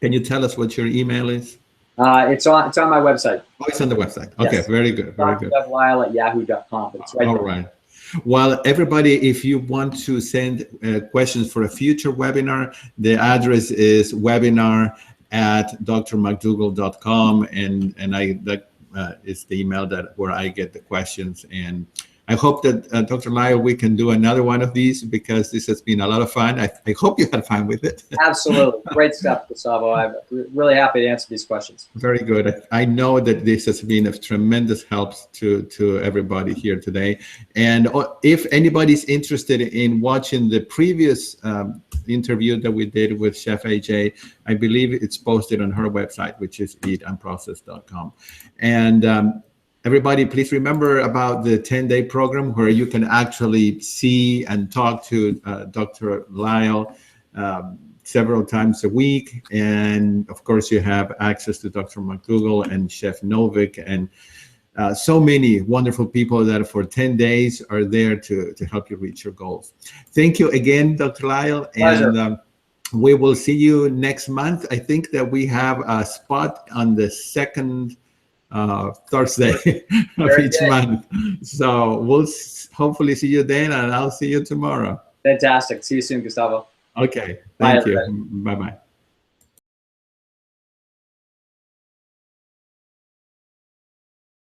Speaker 1: Can you tell us what your email is?
Speaker 2: It's on my website.
Speaker 1: Oh, it's on the website. Okay,
Speaker 2: yes.
Speaker 1: Very good. Very good.
Speaker 2: Lyle@yahoo.com. It's right
Speaker 1: All
Speaker 2: there.
Speaker 1: right. Well, everybody, if you want to send questions for a future webinar, the address is webinar@drmcdougall.com, and that is the email where I get the questions. And I hope that Dr. Lyle, we can do another one of these, because this has been a lot of fun. I hope you had fun with it.
Speaker 2: Absolutely. Great stuff, Gustavo. I'm really happy to answer these questions.
Speaker 1: Very good. I know that this has been of tremendous help to everybody here today. And if anybody's interested in watching the previous interview that we did with Chef AJ, I believe it's posted on her website, which is eatandprocess.com. And everybody, please remember about the 10-day program, where you can actually see and talk to Dr. Lyle several times a week. And of course, you have access to Dr. McDougall and Chef Novick, and so many wonderful people that for 10 days are there to help you reach your goals. Thank you again, Dr. Lyle.
Speaker 2: Pleasure.
Speaker 1: And we will see you next month. I think that we have a spot on the second Thursday of each month. So we'll hopefully see you then, and I'll see you tomorrow.
Speaker 2: Fantastic. See you soon, Gustavo.
Speaker 1: Okay. Thank you. Bye-bye.